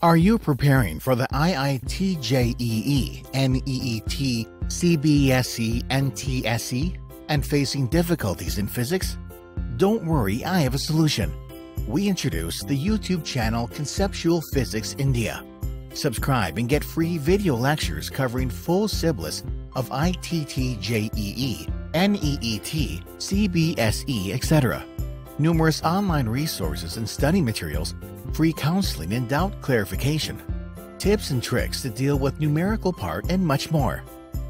Are you preparing for the IIT JEE, NEET, CBSE, NTSE, and facing difficulties in physics? Don't worry, I have a solution. We introduce the YouTube channel Conceptual Physics India. Subscribe and get free video lectures covering full syllabus of ITT JEE, NEET, CBSE, etc. Numerous online resources and study materials, free counseling and doubt clarification, tips and tricks to deal with numerical part, and much more.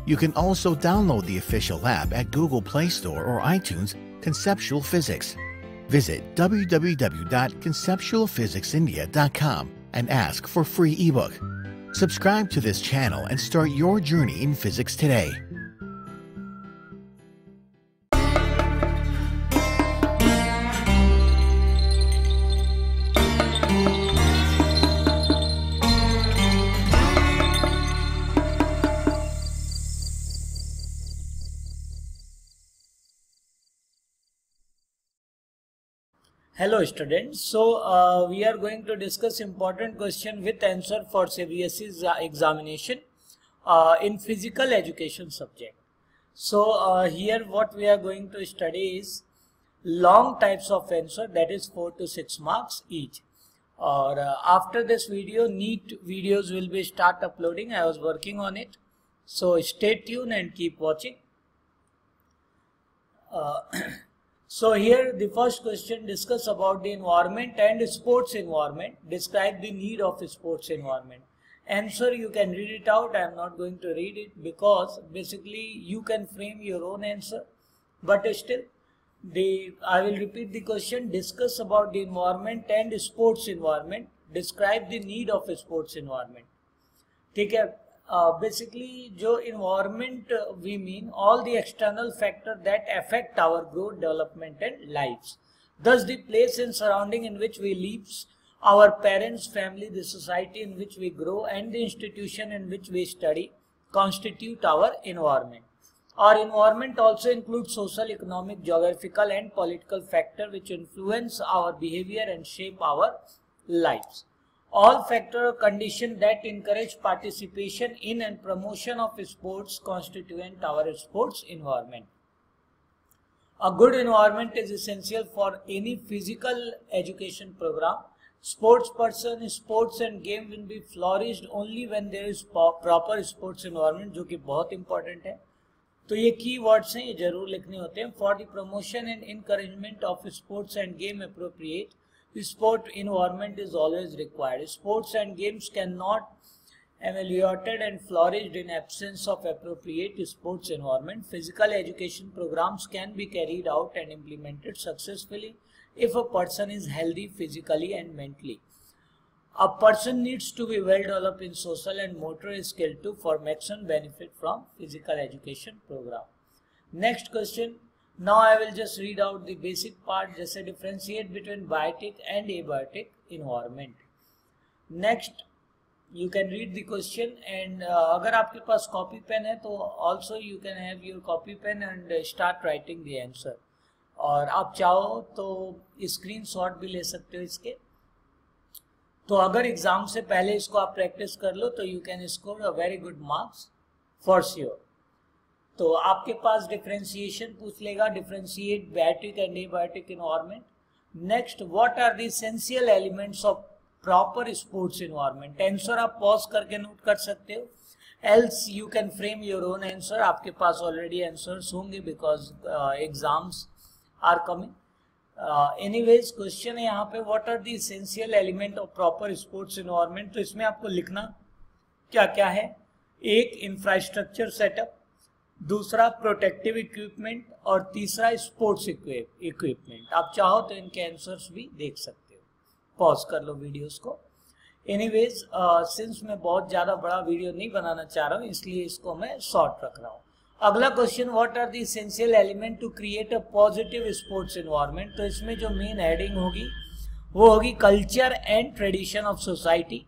You can also download the official app at Google Play Store or iTunes, Conceptual Physics. Visit www.conceptualphysicsindia.com and ask for free ebook. Subscribe to this channel and start your journey in physics today. Hello students, so we are going to discuss important question with answer for CBSE examination in physical education subject. So here what we are going to study is long types of answer, that is 4 to 6 marks each. Or after this video, NEET videos will be start uploading. I was working on it, so stay tuned and keep watching. So here the first question discuss about the environment and sports environment. Describe the need of a sports environment. Answer you can read it out. I am not going to read it because basically you can frame your own answer. But still, I will repeat the question. Discuss about the environment and sports environment. Describe the need of a sports environment. ठीक है. Basically जो environment we mean all the external factors that affect our growth, development and lives. Thus the place and surrounding in which we live, our parents, family, the society in which we grow and the institution in which we study constitute our environment. Our environment also includes social, economic, geographical and political factors which influence our behavior and shape our lives. All factors or conditions that encourage participation in and promotion of sports constitute our sports environment. A good environment is essential for any physical education program. Sports person, sports and game will be flourished only when there is proper sports environment, जो कि बहुत important है. तो ये key words हैं, ये जरूर लिखने होते हैं. For the promotion and encouragement of sports and game appropriate sport environment is always required. Sports and games cannot ameliorated and flourished in absence of appropriate sports environment. Physical education programs can be carried out and implemented successfully if a person is healthy physically and mentally. A person needs to be well developed in social and motor skill too for maximum benefit from physical education program. Next question. Now I will just read out the basic part, जैसे differentiate between biotic and abiotic environment. Next, you can read the question and अगर आपके पास copy pen है तो also you can have your copy pen and start writing the answer. और आप चाहो तो screenshot भी ले सकते हो इसके. तो अगर एग्जाम से पहले इसको आप प्रैक्टिस कर लो तो you can score a very good marks for sure. तो आपके पास डिफरेंशिएशन पूछ लेगा, differentiate biotic and abiotic environment. Next, what are the essential elements of proper sports environment. Answer आप पॉज करके नोट कर सकते हो, else you can frame your own answer. आपके पास ऑलरेडी आंसर्स होंगे because exams are coming. Anyways question है यहाँ पे, what are the essential element of proper sports environment. तो इसमें आपको लिखना क्या क्या है. एक, इंफ्रास्ट्रक्चर सेटअप, दूसरा प्रोटेक्टिव इक्विपमेंट और तीसरा स्पोर्ट्स इक्विपमेंट. आप चाहो तो इनके आंसर्स भी देख सकते हो. पॉज कर लो वीडियोस को. एनीवेज सिंस मैं बहुत ज़्यादा बड़ा वीडियो नहीं बनाना चाह रहा हूँ इसलिए इसको मैं शॉर्ट रख रहा हूँ. अगला question, what are the essential element to create a positive sports environment. तो इसमें जो मेन हेडिंग होगी वो होगी culture and tradition of society,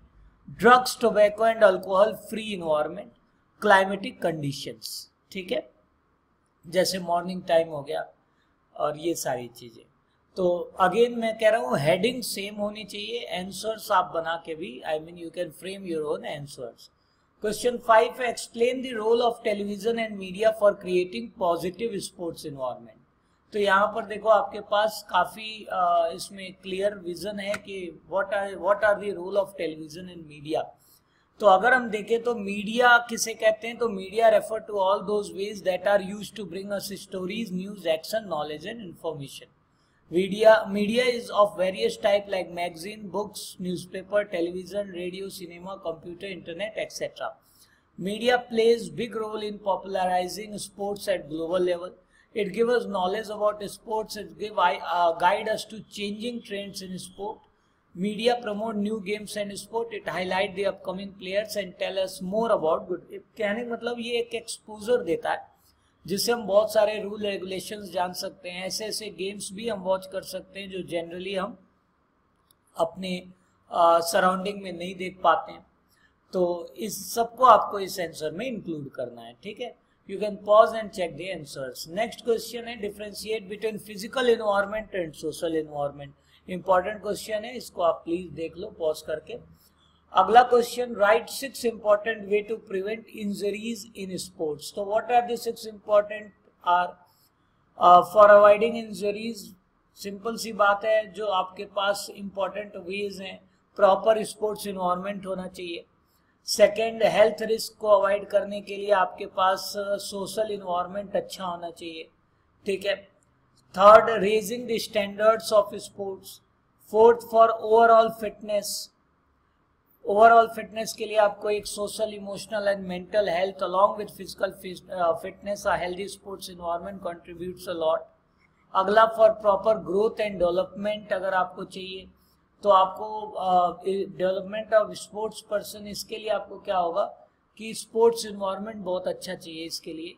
drugs, tobacco and alcohol free environment, climatic conditions. ठीक है, जैसे मॉर्निंग टाइम हो गया और ये सारी चीजें. तो अगेन मैं कह रहा हूँ हेडिंग सेम होनी चाहिए, आंसर्स आप बना के भी you can frame your own answers. Question 5 है, explain the role of television and media for creating positive sports environment. तो यहाँ पर देखो आपके पास काफी इसमें क्लियर विजन है कि what are the role of television and media. तो अगर हम देखें तो मीडिया किसे कहते हैं, तो media refer to all those ways that are used to bring us stories, news, action, knowledge and information. Media is of various type like magazine, books, newspaper, television, radio, cinema, computer, internet, etc. Media plays big role in popularizing sports at global level. It gives us knowledge about sports. It guide us to changing trends in sport. Media promote new games and sport. It highlight the upcoming players and tell us more about good. कहने का मतलब ये एक exposure देता है जिससे हम बहुत सारे रूल रेगुलेशंस जान सकते हैं। ऐसे ऐसे गेम्स भी हम वॉच कर सकते हैं जो जनरली हम अपने सराउंडिंग में नहीं देख पाते हैं। तो इस सबको आपको इस आंसर में इंक्लूड करना है, ठीक है। You can pause and check the answers. Next question है, differentiate between physical environment and social environment. Important question है, इसको आप प्लीज देख लो पॉज करके। अगला क्वेश्चन, right 6 important way to prevent injuries in sports. तो what are the 6 important are for avoiding injuries. Simple सी बात है, जो आपके पास इंपॉर्टेंट वेज हैं, प्रॉपर स्पोर्ट्स एनवायरनमेंट होना चाहिए। सेकेंड, हेल्थ रिस्क को अवॉइड करने के लिए आपके पास सोशल एनवायरनमेंट अच्छा होना चाहिए, ठीक है। Third, raising the standards of sports. Fourth, for overall fitness. Overall fitness के लिए आपको एक social, emotional and mental health along with physical fitness, a healthy sports environment contributes a lot. अगला, for proper growth and development अगर आपको चाहिए तो आपको डेवलपमेंट ऑफ स्पोर्ट्स पर्सन, इसके लिए आपको क्या होगा कि स्पोर्ट्स एनवायरनमेंट बहुत अच्छा चाहिए इसके लिए।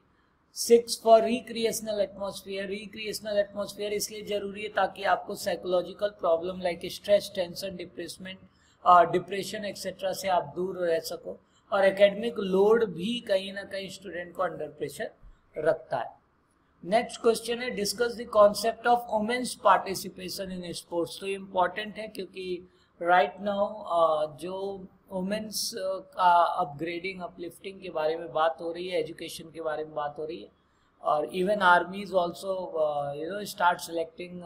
6, for recreational atmosphere. Recreational atmosphere इसलिए जरूरी है ताकि आपको psychological problem like stress, tension, depression etcetera से आप दूर रह सको। और एकेडमिक लोड भी कहीं ना कहीं स्टूडेंट को अंडर प्रेशर रखता है। नेक्स्ट क्वेश्चन है, discuss the concept of women's participation in sports. तो इम्पॉर्टेंट है क्योंकि राइट नाउ जो वुमेन्स का अपग्रेडिंग, अपलिफ्टिंग के बारे में बात हो रही है, एजुकेशन के बारे में बात हो रही है, और even armies also start selecting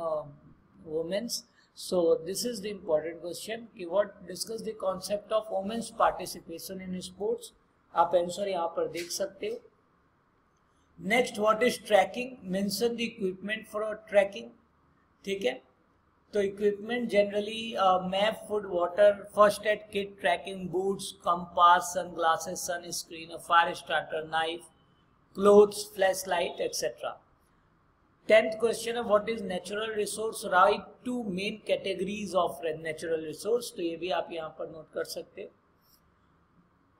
womens. So this is the important question कि what discuss the concept of women's participation in sports। आप आंसर यहाँ पर देख सकते हो। Next, what is trekking. Mention the equipment for trekking, ठीक है। तो equipment generally map, food, water, first aid kit, trekking boots, compass, sunglasses, sunscreen, fire starter, knife, clothes, flash light etcetera. 10th question है, what is natural resource. Write 2 main categories of natural resource. तो ये भी आप यहाँ पर note कर सकते हो।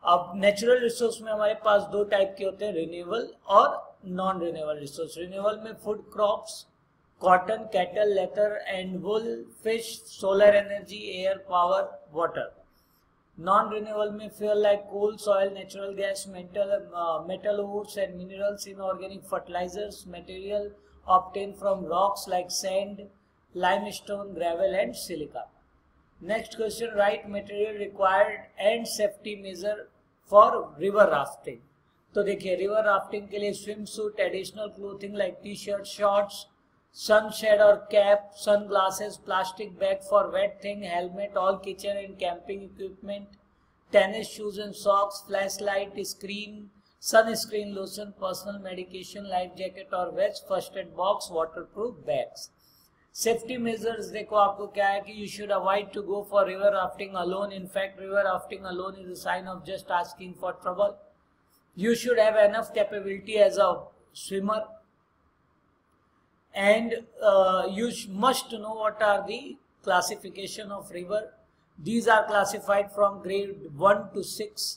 अब नेचुरल रिसोर्स में हमारे पास 2 टाइप के होते हैं, रिन्यूएबल और नॉन रिन्यूएबल रिसोर्स। रिन्यूएबल में food crops, cotton, cattle, leather and wool, fish, solar energy, air power, water. Non renewable में fuel like coal, soil, natural gas, metal ores and minerals, inorganic fertilisers, material obtained from rocks like sand, limestone, gravel and silica. Next question, write material required and safety measure for river rafting। तो देखिए, river rafting के लिए swim suit, additional clothing like T shirt, shorts, sun shade और cap, sun glasses, plastic bag for wet thing, helmet, all kitchen and camping equipment, tennis shoes and socks, flash light, screen, sunscreen, lotion, personal medication, life jacket और vest, first aid box, waterproof bags. Safety measures देखो आपको क्या है कि you should avoid to go for river rafting alone. In fact river rafting alone is a sign of just asking for trouble. You should have enough capability as a swimmer and you must know what are the classification of river. These are classified from grade 1 to 6,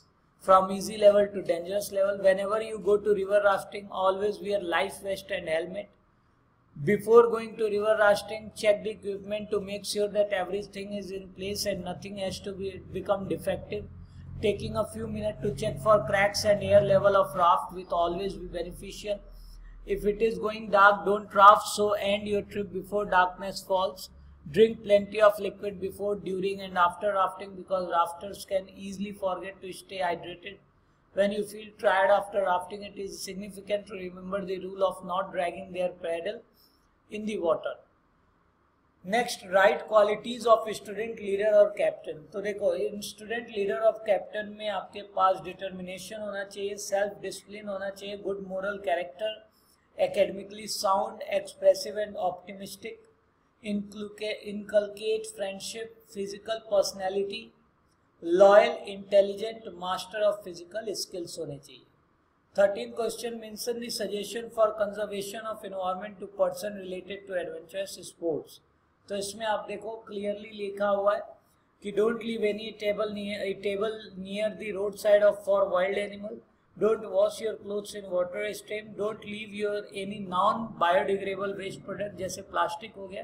from easy level to dangerous level. Whenever you go to river rafting, always wear life vest and helmet. Before going to river rafting, check the equipment to make sure that everything is in place and nothing has to become defective. Taking a few minutes to check for cracks and air level of raft will always be beneficial. If it is going dark, don't raft, so end your trip before darkness falls. Drink plenty of liquid before, during and after rafting because rafters can easily forget to stay hydrated. When you feel tired after rafting, it is significant to remember the rule of not dragging their paddle in the water. Next, right qualities of student leader और captain. तो देखो, इन student leader और captain में आपके पास determination होना चाहिए, self discipline होना चाहिए, good moral character, academically sound, expressive and optimistic, inculcate friendship, physical personality, loyal, intelligent, master of physical skills होने चाहिए। 13 question, mention the suggestion for conservation of environment to person related to adventurous sports. तो इसमें आप देखो clearly लिखा हुआ है कि don't leave any table near the road side of for wild animal, don't wash your clothes in water stream, don't leave your any non biodegradable waste product जैसे plastic हो गया,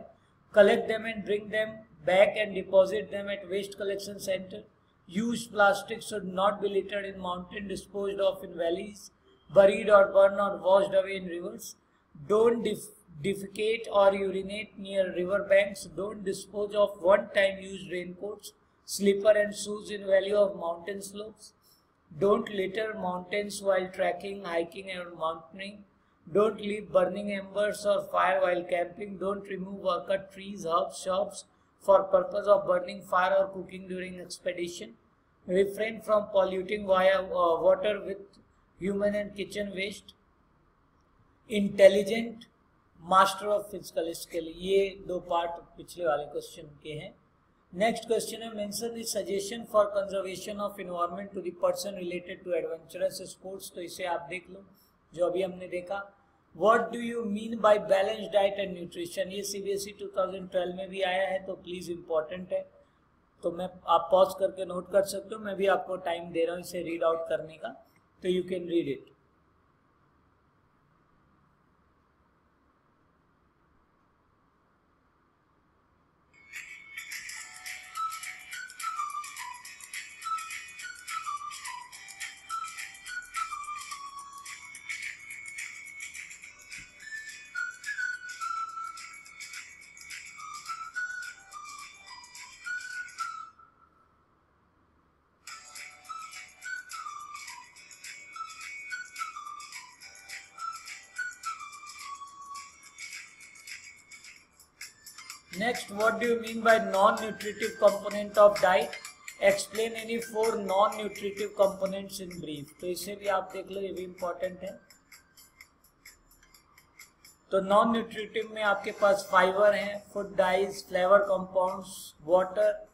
collect them and bring them back and deposit them at waste collection centre, use plastic should not be littered in mountain, disposed of in valleys, buried or burned or washed away in rivers, don't defecate or urinate near river banks, don't dispose of one-time used raincoats, slipper and shoes in valley of mountain slopes, don't litter mountains while trekking, hiking or mountaineering, don't leave burning embers or fire while camping, don't remove or cut trees, herbs, shrubs for purpose of burning fire or cooking during expedition, refrain from polluting water with human and kitchen waste, intelligent, master of physical skill. ये दो part पिछले वाले question के हैं। Next question है, mention the suggestion for conservation of environment to the person related to adventurous sports. तो इसे आप देख लो जो अभी हमने देखा। What do you mean by balance diet and nutrition, ये सीबीएसई 2012 में भी आया है, तो प्लीज इंपॉर्टेंट है। तो मैं आप पॉज करके नोट कर सकते हो, मैं भी आपको टाइम दे रहा हूँ इसे रीड आउट करने का, तो you can read it. Next, what do you mean by non-nutritive component of diet? Explain any 4 non-nutritive components in brief. तो इसे भी आप देख लो, ये भी important है। तो नॉन न्यूट्रिटिव में आपके पास फाइबर है, food dyes, flavour compounds, water,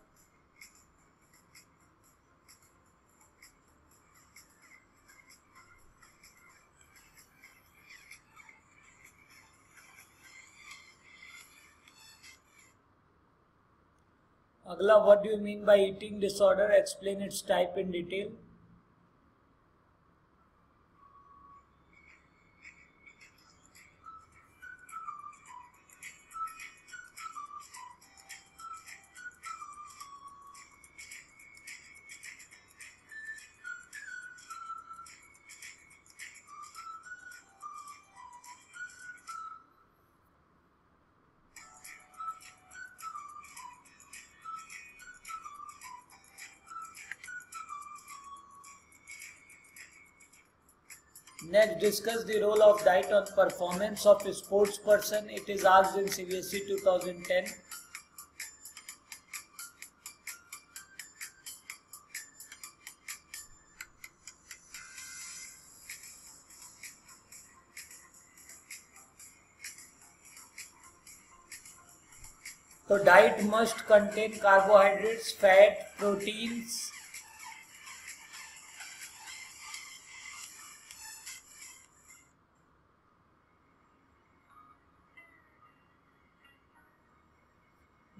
अगला, what do you mean by eating disorder, explain its type in detail. Next, discuss the role of diet on performance of a sports person. It is asked in CBSE 2010. So diet must contain carbohydrates, fat, proteins,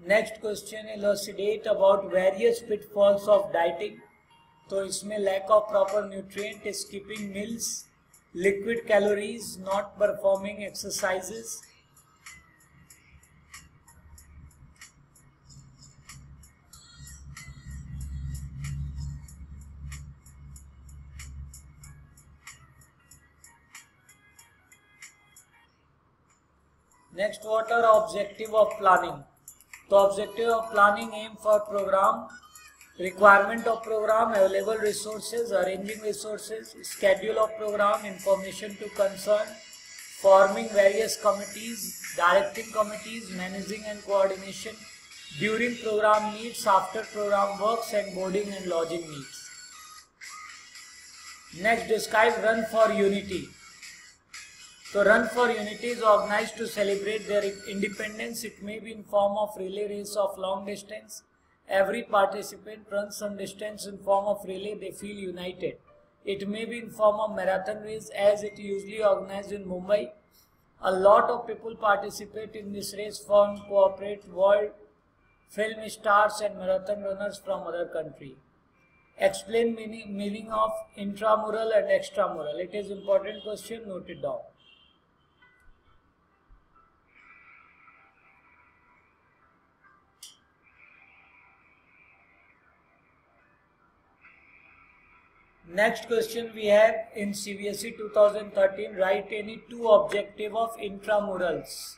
next question, elucidate about various pitfalls of dieting. तो इसमें lack of proper nutrient, skipping meals, liquid calories, not performing exercises, next what are objective of planning? तो objective of planning aim for programme, requirement of program, available resources, arranging resources, schedule of program, information to concern, forming various committees, directing committees, managing and coordination during program needs, after program works, and boarding and lodging needs. Next, describe Run for Unity. So Run for Unity is organized to celebrate their independence. It may be in form of relay race of long distance. Every participant runs some distance in form of relay, they feel united. It may be in form of marathon race as it usually organized in Mumbai. A lot of people participate in this race from cooperate world film stars and marathon runners from other country. Explain meaning of intramural and extramural. It is important question, note it down. Next question we have in CBSE 2013, write any two objective of intramurals.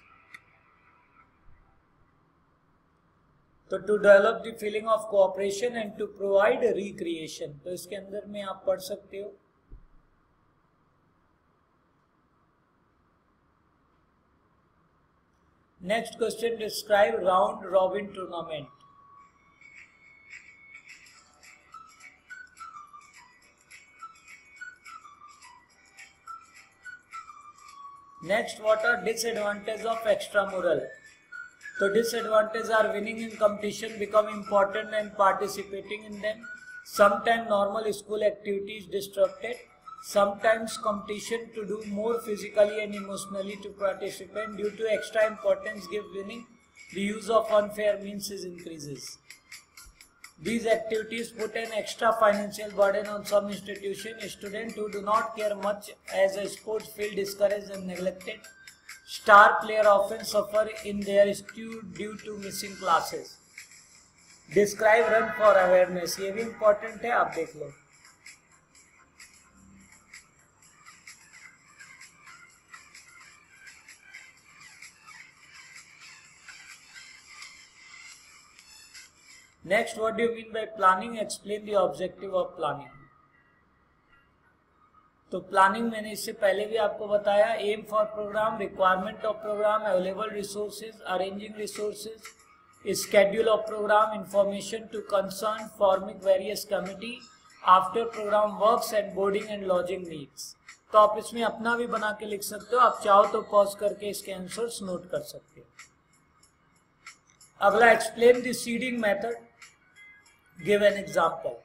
तो to develop the feeling of cooperation and to provide recreation. तो इसके अंदर में आप पढ़ सकते हो. Next question, describe round robin tournament. Next, what are disadvantages of extramural? So disadvantages are winning in competition become important and participating in them. Sometimes normal school activity is disrupted. Sometimes competition to do more physically and emotionally to participant due to extra importance give winning. The use of unfair means is increases. These activities put an extra financial burden on some institutions. Students who do not care much as a sports feel discouraged and neglected. Star player often suffer in their study due to missing classes. Describe Run for Awareness. ये भी important है, आप देख लो. Next, what do you mean by planning? Explain the objective of planning. तो planning मैंने इससे पहले भी आपको बताया. Aim for program, requirement of program, available resources, arranging resources, schedule of program, information to concern, forming various committee, after program works and boarding and lodging needs. तो आप इसमें अपना भी बना के लिख सकते हो. आप चाहो तो पॉज करके इसके आंसर्स नोट कर सकते हो. अगला, explain the seeding method, give an example.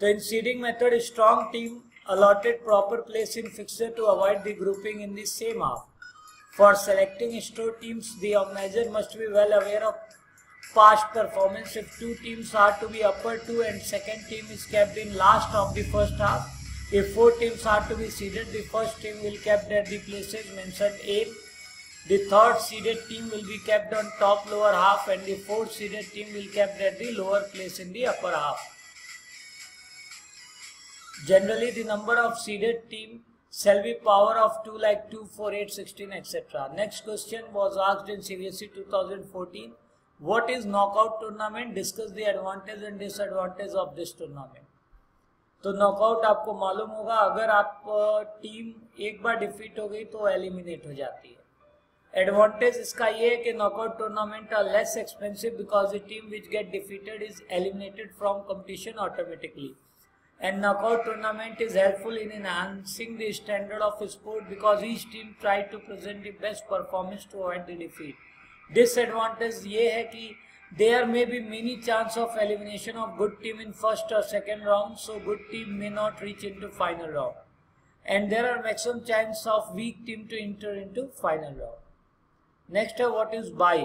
तो in seeding method, strong team allotted proper place in fixture to avoid the grouping in the same half. For selecting store teams, the organizer must be well aware of past performance. If two teams are to be upper two and second team is kept in last of the first half. If four teams are to be seeded, the first team will kept at the places mentioned A. The third seeded team will be kept on top lower half and the fourth seeded team will kept at the lower place in the upper half. Generally, the number of seeded team shall be power of 2 like 2, 4, 8, 16, etc. Next question was asked in CBSE 2014. What is knockout tournament? Discuss the advantage and disadvantage of this tournament. तो knockout आपको मालूम होगा, अगर आप team एक बार defeat हो गई तो एलिमिनेट हो जाती है. एडवांटेज इसका ये है कि knockout tournament are less expensive because the team which get defeated is eliminated from competition automatically. And knockout tournament is helpful in enhancing the standard of sport because each team try to present the best performance to avoid the defeat. Disadvantage ये है कि there may be many chance of elimination of good team in first or second round, so good team may not reach into final round. And there are maximum chance of weak team to enter into final round. Next है what is buy.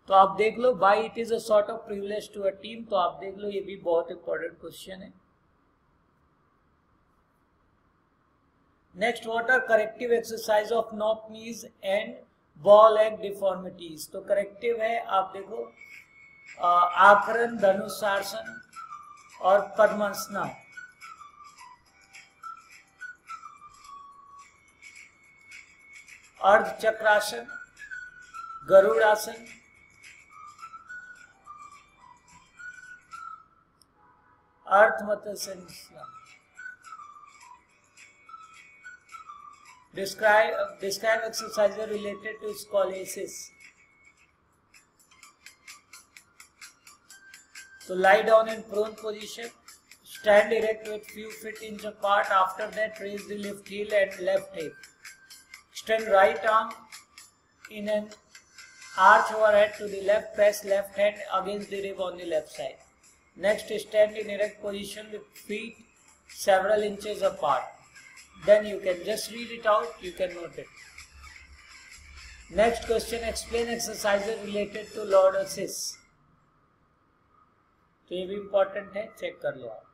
तो आप देख लो, buy it is a sort of privilege to a team. तो आप देख लो, ये भी बहुत important question है. Next, what are corrective exercise of knock knees and ball leg deformities? तो corrective है, आप देखो, आकरण, धनुषासन और पद्मासना. अर्ध चक्रासन, Garudasan, Earth Matsasana. Describe exercises related to scoliosis. So lie down in prone position, stand erect with few feet inch apart. After that, raise the left heel and left hip. Extend right arm in an arch overhead to the left. Press left hand against the rib on the left side. Next, stand in erect position with feet several inches apart. Then you can just read it out, you can note it. Next question, explain exercises related to lordosis. तो ये भी important है, check कर लो आप.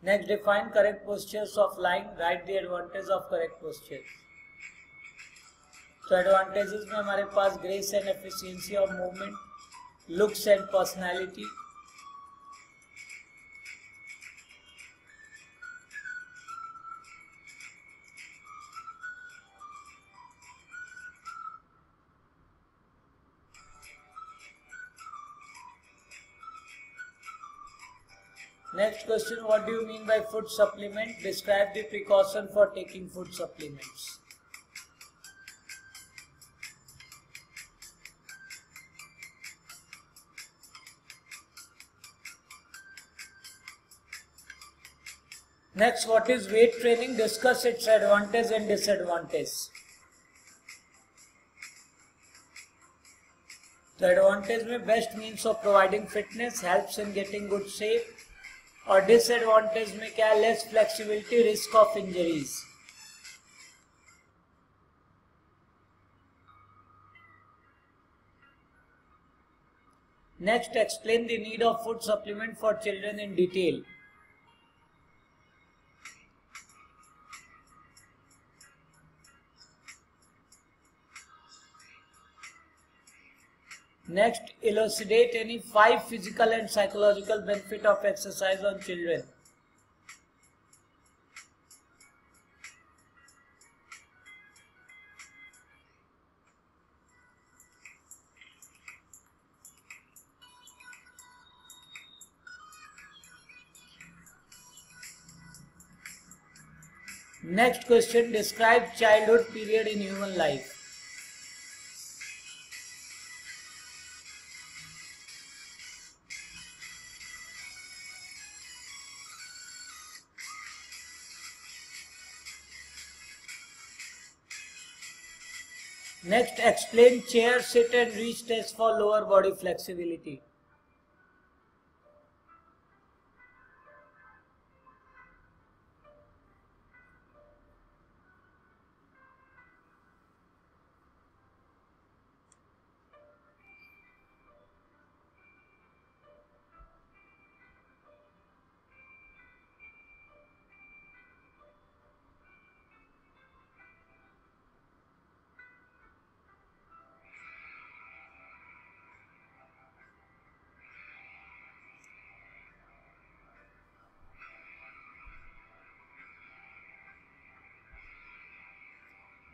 Next, define correct postures of lying. Write the advantage of correct postures. तो advantages में हमारे पास grace and efficiency of movement, looks and personality, Next question, what do you mean by food supplement? Describe the precaution for taking food supplements. Next, what is weight training? Discuss its advantage and disadvantage. The advantage में best means of providing fitness, helps in getting good shape. और disadvantage में क्या है? Less flexibility, risk of injuries. Next, explain the need of food supplement for children in detail. Next, elucidate any 5 physical and psychological benefit of exercise on children. Next question, describe childhood period in human life. Next, explain chair, sit and reach test for lower body flexibility.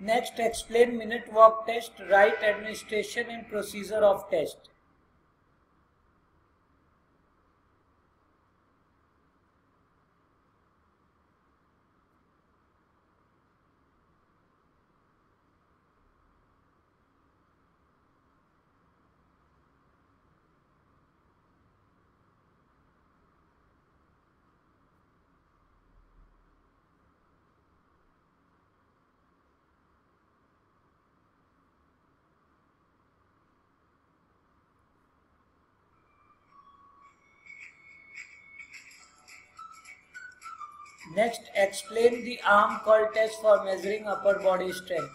Next, explain minute walk test, write administration and procedure of test. Next, explain the arm curl test for measuring upper body strength.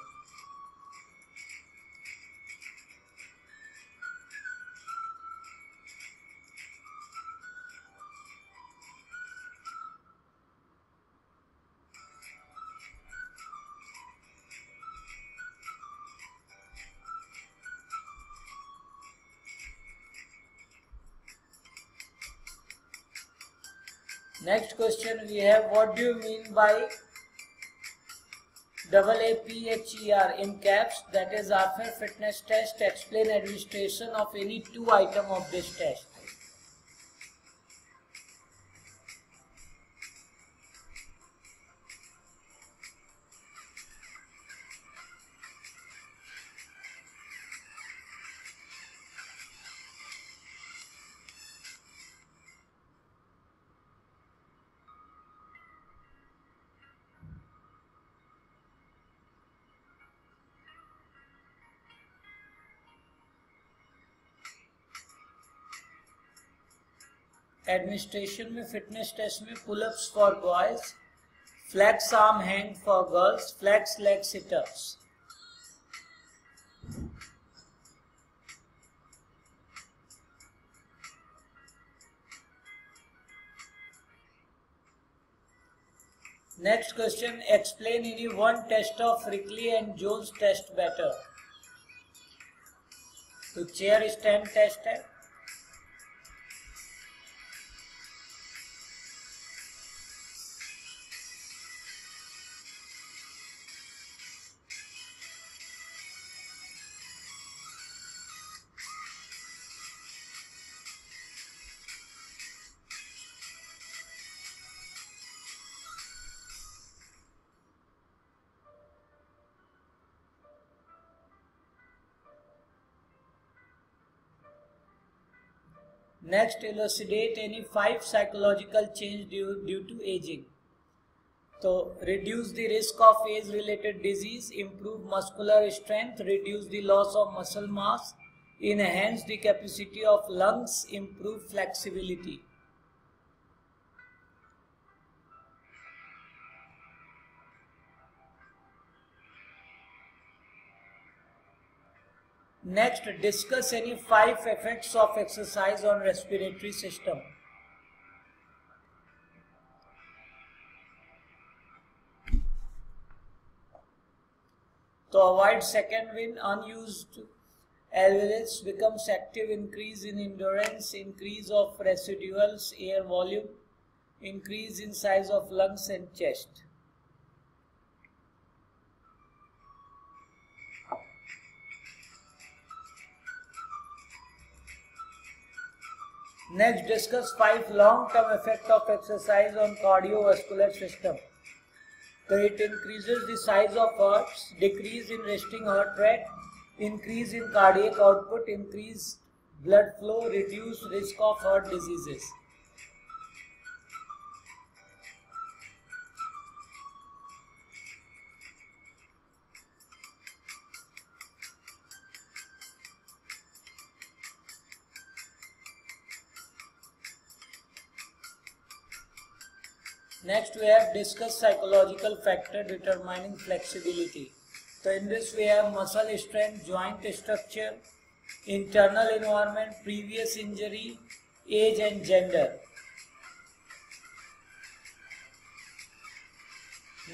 Next question we have, what do you mean by AAPHER in caps, that is after fitness test, explain administration of any 2 items of this test. Administration में fitness test में pullups for boys, flex arm hang for girls, flex leg situps. Next question, explain any one test of Rickley and Jones test better. तो chair stand test है. Next, elucidate any 5 psychological change due to aging. So, reduce the risk of age-related disease, improve muscular strength, reduce the loss of muscle mass, enhance the capacity of lungs, improve flexibility. Next, discuss any 5 effects of exercise on respiratory system. To avoid second wind, unused alveolus becomes active, increase in endurance, increase of residuals air volume, increase in size of lungs and chest. Next, discuss 5 long-term effects of exercise on cardiovascular system. So it increases the size of hearts, decrease in resting heart rate, increase in cardiac output, increase blood flow, reduce risk of heart diseases. Next, we have discussed psychological factor determining flexibility. So in this we have muscle strength, joint structure, internal environment, previous injury, age and gender.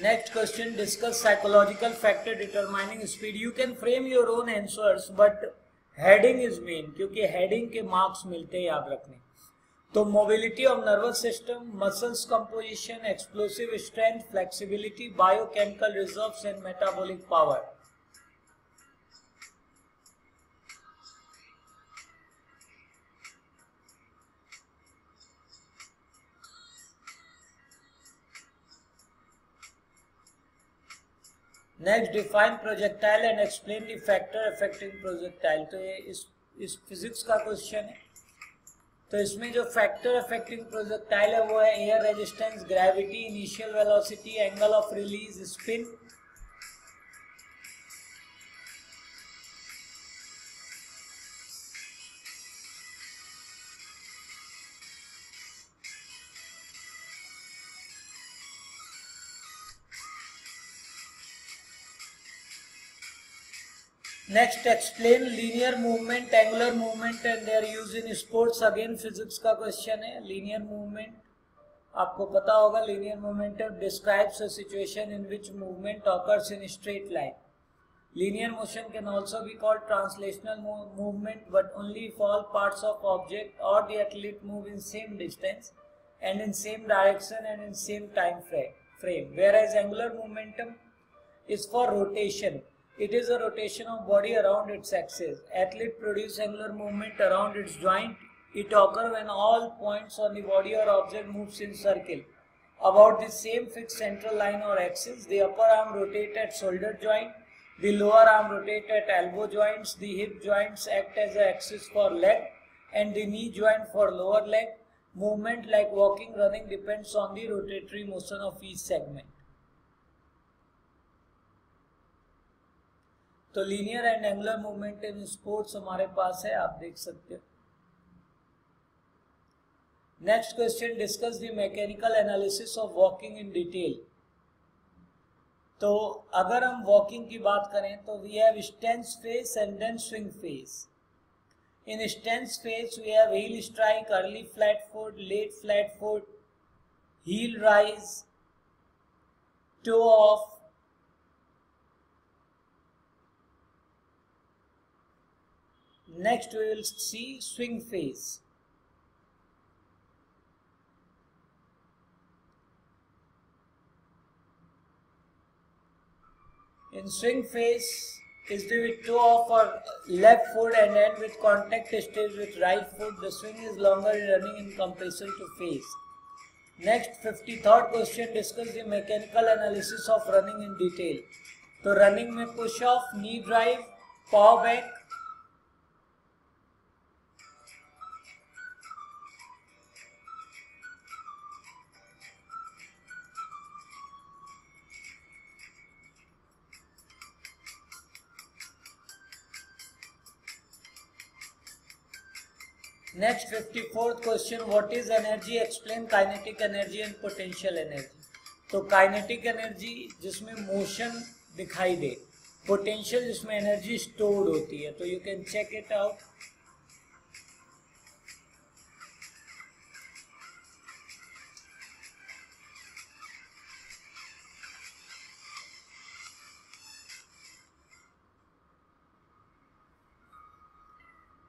Next question, discuss psychological factor determining speed. You can frame your own answers, but heading is main, क्योंकि heading के marks मिलते हैं याद रखने. तो mobility of nervous system, muscles composition, explosive strength, flexibility, biochemical reserves and metabolic power. Next, define projectile and explain the factor affecting projectile. तो ये इस फिजिक्स का क्वेश्चन है. तो इसमें जो फैक्टर अफेक्टिंग प्रोजेक्टाइल है वो है air resistance, gravity, initial velocity, angle of release, spin. Next, explain linear movement, angular movement and their use in sports. Again physics का क्वेश्चन है. लीनियर मूवमेंट आपको पता होगा. Linear movement describes a situation in which movement occurs in straight line. Linear motion can also be called translational movement, but only if all parts of object or the athlete move in same distance and in same direction and in same time frame. Whereas angular momentum is for rotation. It is a rotation of body around its axis. Athlete produce angular movement around its joint. It occurs when all points on the body or object moves in circle about the same fixed central line or axis. The upper arm rotate at shoulder joint. The lower arm rotate at elbow joints. The hip joints act as an axis for leg and the knee joint for lower leg. Movement like walking, running depends on the rotatory motion of each segment. तो linear and angular momentum in sports हमारे पास है, आप देख सकते हो. Next question, discuss the mechanical analysis of walking in detail. तो अगर हम वॉकिंग की बात करें तो we have stance phase and then swing phase. In stance phase we have heel strike, early flat foot, late flat foot, heel rise, toe off. Next we will see swing phase. In swing phase is the toe off or left foot and end with contact stays with right foot. The swing is longer running in comparison to phase. Next 53rd question, discuss the mechanical analysis of running in detail. तो running में push off, knee drive, power back. Next 54th question, what is energy? Explain kinetic energy and potential energy. तो kinetic energy जिसमें motion दिखाई दे, potential जिसमें energy stored होती है. तो you can check it out.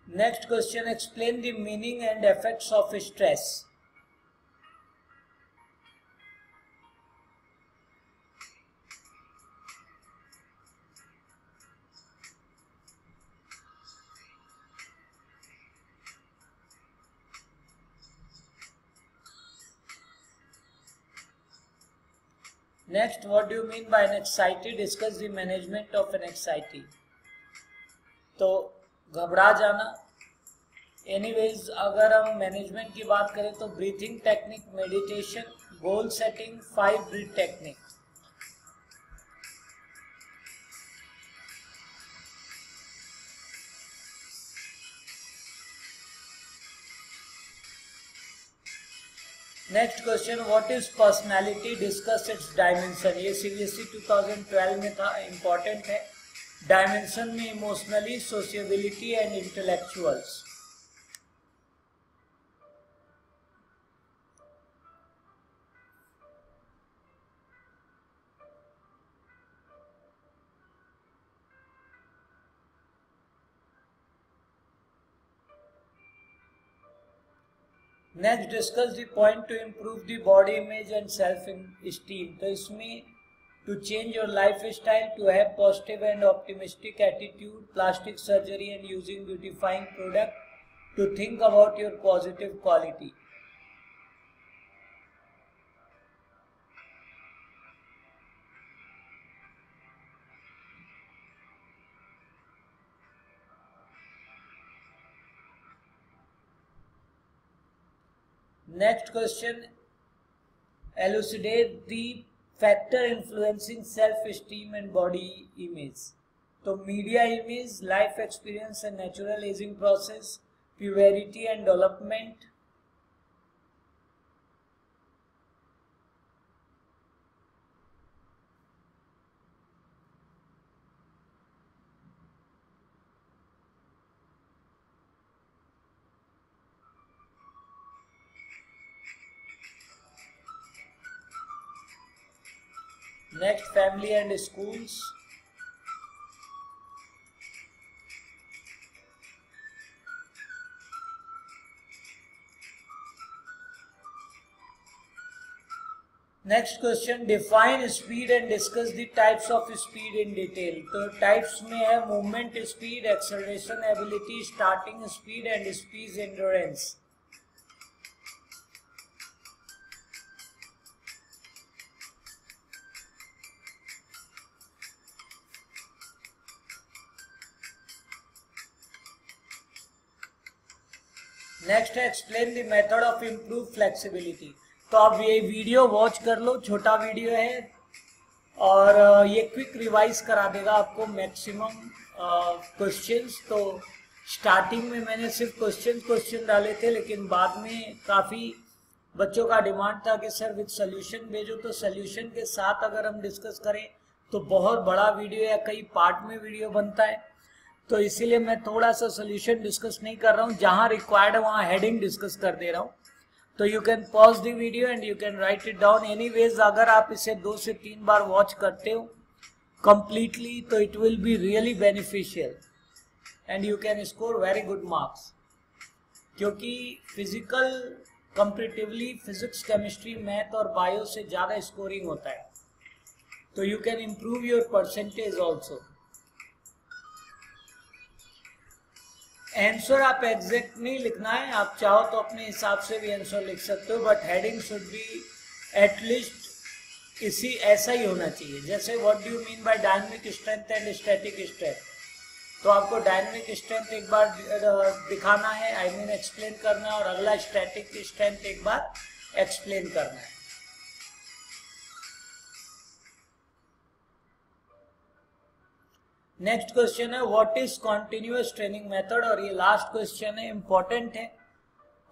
Next question, explain the meaning and effects of stress. Next, what do you mean by an anxiety? Discuss the management of an anxiety. तो घबरा जाना. Anyways अगर हम management की बात करें तो breathing technique, meditation, goal setting, 5 breath technique. Next question, what is personality? Discuss its dimension. ये सीबीएसई 2012 में था, इंपॉर्टेंट है. डायमेंशन में emotionally, sociability and intellectuals. Next discuss the point to improve the body image and self esteem. तो इसमें to change your life style, to have positive and optimistic attitude, plastic surgery and using beautifying product, to think about your positive quality. Next question, elucidate the factor influencing self-esteem and body image. तो media image, life experience and natural aging process, puberty and development. Next, family and schools. Next question, define speed and discuss the types of speed in detail. तो types में है movement speed, acceleration ability, starting speed and speed endurance. Next है explain the method of improve flexibility. तो आप ये video watch कर लो, छोटा video है और ये क्विक रिवाइज करा देगा आपको मैक्सिमम क्वेश्चंस। तो स्टार्टिंग में मैंने सिर्फ क्वेश्चन डाले थे, लेकिन बाद में काफ़ी बच्चों का डिमांड था कि सर विद सोल्यूशन भेजो। तो सोल्यूशन के साथ अगर हम डिस्कस करें तो बहुत बड़ा वीडियो या कई पार्ट में वीडियो बनता है, तो इसीलिए मैं थोड़ा सा सोल्यूशन डिस्कस नहीं कर रहा हूँ, जहाँ रिक्वायर्ड है वहाँ हेडिंग डिस्कस कर दे रहा हूँ। तो you can pause the video and you can write it down. Anyways अगर आप इसे 2 से 3 बार वॉच करते हो कंप्लीटली तो it will be really beneficial and you can score very good marks, क्योंकि physical comparatively physics, chemistry, math और bio से ज़्यादा स्कोरिंग होता है। तो you can improve your percentage also. Answer आप एग्जैक्ट नहीं लिखना है, आप चाहो तो अपने हिसाब से भी आंसर लिख सकते हो, but heading should be at least इसी ऐसा ही होना चाहिए। जैसे what do you mean bye dynamic strength and static strength, तो आपको डायनामिक स्ट्रेंथ एक बार दिखाना है, आई मीन एक्सप्लेन करना है, और अगला स्टैटिक स्ट्रेंथ एक बार एक्सप्लेन करना है। नेक्स्ट क्वेश्चन है what is continuous training method, और ये लास्ट क्वेश्चन है, इंपॉर्टेंट है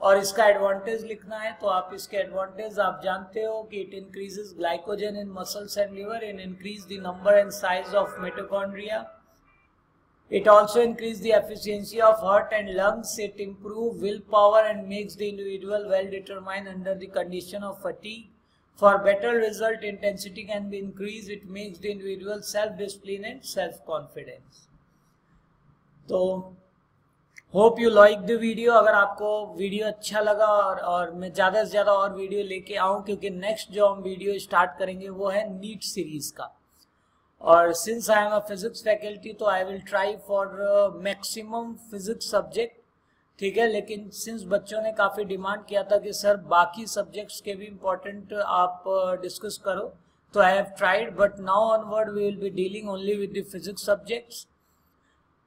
और इसका एडवांटेज लिखना है। तो आप इसके एडवांटेज आप जानते हो कि it increases glycogen in muscles and liver, in increase the number and size of mitochondria, it also increase the efficiency of heart and lungs, it improve willpower and makes the individual well determined under the condition of fatigue. For better result, intensity can be increased. It makes the individual self-discipline and self-confidence. तो hope you like the video. अगर आपको video अच्छा लगा और मैं ज़्यादा से ज़्यादा और वीडियो लेके आऊँ, क्योंकि नेक्स्ट जो हम वीडियो स्टार्ट करेंगे वो है नीट सीरीज का, और since I am a physics faculty तो I will try for maximum physics subject, ठीक है। लेकिन सिंस बच्चों ने काफ़ी डिमांड किया था कि सर बाकी सब्जेक्ट्स के भी इम्पोर्टेंट आप डिस्कस करो, तो I have tried, but now onward we will be dealing only with the physics subjects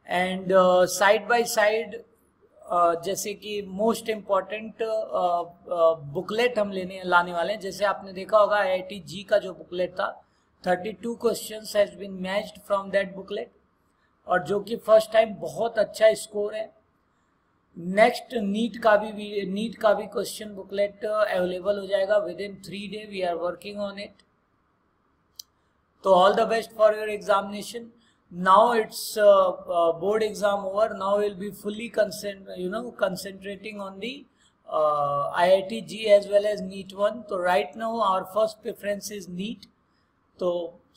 and side by side जैसे कि मोस्ट इम्पॉर्टेंट बुकलेट हम लाने वाले हैं। जैसे आपने देखा होगा IIT जी का जो बुकलेट था, 32 questions has been matched from that booklet, और जो कि फर्स्ट टाइम बहुत अच्छा स्कोर है। नेक्स्ट नीट का भी क्वेश्चन बुकलेट अवेलेबल हो जाएगा within 3 days, we are working on it. तो all the best for your examination. Now it's board exam over, now will be fully concentrating on the IIT JEE as well as NEET 1. तो right now our first preference is NEET. So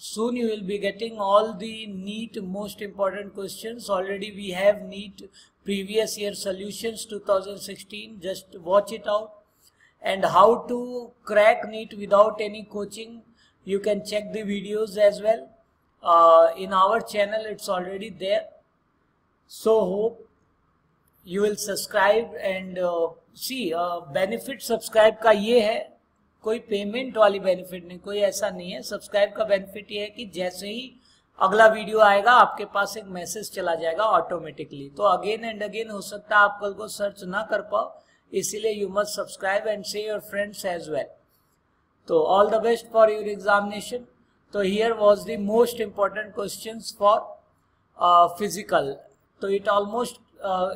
soon you will be getting all the NEET most important questions. Already we have NEET previous year solutions 2016. Just watch it out. And how to crack NEET without any coaching, you can check the videos as well. In our channel it's already there. So hope you will subscribe and see benefit subscribe का ये है, कोई payment वाली benefit नहीं, कोई ऐसा नहीं है। सब्सक्राइब का बेनिफिट ये है कि जैसे ही अगला वीडियो आएगा आपके पास एक मैसेज चला जाएगा ऑटोमेटिकली। तो अगेन एंड अगेन हो सकता है आप कल को सर्च ना कर पाओ, इसीलिए you must subscribe and say your friends as well. तो all the best for your examination. तो here was the most important questions for physical. तो it almost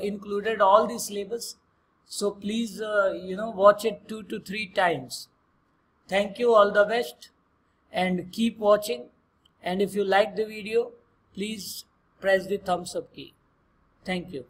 included all the syllabus, so please watch it 2 to 3 times. Thank you, all the best, and keep watching. And if you like the video, please press the thumbs up key. Thank you.